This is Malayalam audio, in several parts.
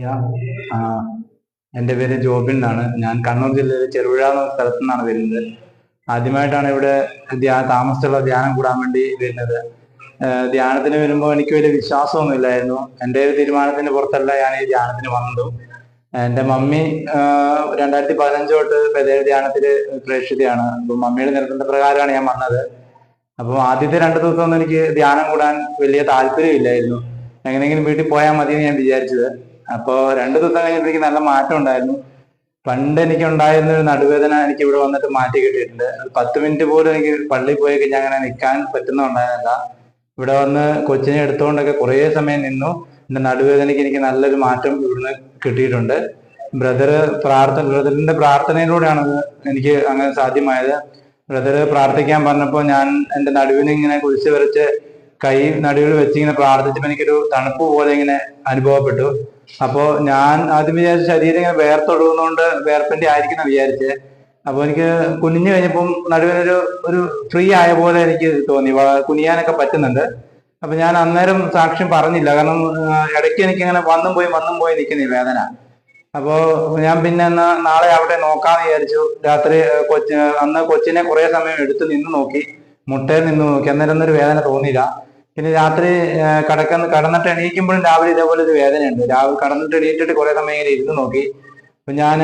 ആ, എൻ്റെ പേര് ജോബിൻ എന്നാണ്. ഞാൻ കണ്ണൂർ ജില്ലയിലെ ചെറുപുഴ എന്ന സ്ഥലത്തു നിന്നാണ് വരുന്നത്. ആദ്യമായിട്ടാണ് ഇവിടെ താമസമുള്ള ധ്യാനം കൂടാൻ വേണ്ടി വരുന്നത്. ധ്യാനത്തിന് വരുമ്പോൾ എനിക്ക് വലിയ വിശ്വാസമൊന്നും ഇല്ലായിരുന്നു. എൻ്റെ ഒരു തീരുമാനത്തിന് പുറത്തല്ല ഞാൻ ഈ ധ്യാനത്തിന് വന്നതും. എൻ്റെ മമ്മി 2015 തൊട്ട് ബദൽ ധ്യാനത്തിൽ പ്രേക്ഷിതയാണ്. അപ്പം മമ്മിയുടെ നിർബന്ധപ്രകാരമാണ് ഞാൻ വന്നത്. അപ്പോൾ ആദ്യത്തെ 2 ദിവസമൊന്നും എനിക്ക് ധ്യാനം കൂടാൻ വലിയ താല്പര്യമില്ലായിരുന്നു. എങ്ങനെയെങ്കിലും വീട്ടിൽ പോയാൽ മതി എന്ന് ഞാൻ വിചാരിച്ചത്. അപ്പോൾ 2 ദിവസം കഴിഞ്ഞപ്പോഴേക്ക് നല്ല മാറ്റം ഉണ്ടായിരുന്നു. പണ്ട് എനിക്ക് ഉണ്ടായിരുന്ന ഒരു നടുവേദന എനിക്ക് ഇവിടെ വന്നിട്ട് മാറ്റി കിട്ടിയിട്ടുണ്ട്. 10 മിനിറ്റ് പോലും എനിക്ക് പള്ളിയിൽ പോയി കഴിഞ്ഞാൽ അങ്ങനെ നിൽക്കാൻ പറ്റുന്നുണ്ടായിരുന്നില്ല. ഇവിടെ വന്ന് കൊച്ചിനെ എടുത്തുകൊണ്ടൊക്കെ കുറേ സമയം നിന്നു. എൻ്റെ നടുവേദനയ്ക്ക് എനിക്ക് നല്ലൊരു മാറ്റം ഇവിടുന്ന് കിട്ടിയിട്ടുണ്ട്. ബ്രദറിന്റെ പ്രാർത്ഥനയിലൂടെയാണ് എനിക്ക് അങ്ങനെ സാധ്യമായത്. ബ്രദർ പ്രാർത്ഥിക്കാൻ പറഞ്ഞപ്പോൾ ഞാൻ എൻ്റെ നടുവിന് ഇങ്ങനെ കുരിശ് വരച്ച് കൈ നടുവിൽ വെച്ച് ഇങ്ങനെ പ്രാർത്ഥിച്ചപ്പോൾ എനിക്കൊരു തണുപ്പ് പോലെ ഇങ്ങനെ അനുഭവപ്പെട്ടു. അപ്പോ ഞാൻ ആദ്യം വിചാരിച്ച ശരീരം ഇങ്ങനെ വേർത്തൊടുകുന്നതുകൊണ്ട് വേർപ്പിന്റെ ആയിരിക്കും എന്ന് വിചാരിച്ചേ. അപ്പൊ എനിക്ക് കുനിഞ്ഞു കഴിഞ്ഞപ്പം നടുവിനൊരു ഒരു ഫ്രീ ആയ പോലെ എനിക്ക് തോന്നി. കുനിയാനൊക്കെ പറ്റുന്നുണ്ട്. അപ്പൊ ഞാൻ അന്നേരം സാക്ഷ്യം പറഞ്ഞില്ല, കാരണം ഇടയ്ക്ക് എനിക്ക് ഇങ്ങനെ വന്നും പോയി നിൽക്കുന്ന ഈ വേദന. അപ്പോ ഞാൻ പിന്നെ എന്നാ നാളെ അവിടെ നോക്കാന്ന് വിചാരിച്ചു. രാത്രി അന്ന് കൊച്ചിനെ കുറെ സമയം എടുത്ത് നിന്ന് നോക്കി, മുട്ടയിൽ നിന്ന് നോക്കി. അന്നേരം ഒന്നും ഒരു വേദന തോന്നിയില്ല. പിന്നെ രാത്രി കടന്നിട്ട് എണീക്കുമ്പോഴും രാവിലെ ഇതേപോലെ ഒരു വേദനയുണ്ട്. രാവിലെ കടന്നിട്ട് എണീറ്റിട്ട് കുറെ സമയം ഇങ്ങനെ ഇരുന്ന് നോക്കി. അപ്പൊ ഞാൻ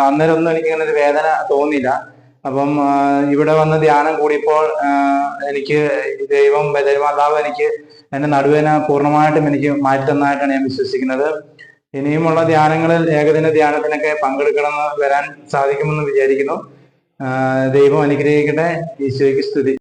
അന്നേരം ഒന്നും എനിക്ക് ഇങ്ങനെ ഒരു വേദന തോന്നിയില്ല. അപ്പം ഇവിടെ വന്ന് ധ്യാനം കൂടിയപ്പോൾ എനിക്ക് ദൈവം മാതാവ് എനിക്ക് എന്റെ നടുവേദന പൂർണ്ണമായിട്ടും എനിക്ക് മാറ്റി തന്നതായിട്ടാണ് ഞാൻ വിശ്വസിക്കുന്നത്. ഇനിയുമുള്ള ധ്യാനങ്ങളിൽ ഏകദിന ധ്യാനത്തിനൊക്കെ പങ്കെടുക്കണമെന്ന് വരാൻ സാധിക്കുമെന്ന് വിചാരിക്കുന്നു. ദൈവം അനുഗ്രഹിക്കട്ടെ. ഈശോയ്ക്ക് സ്തുതി.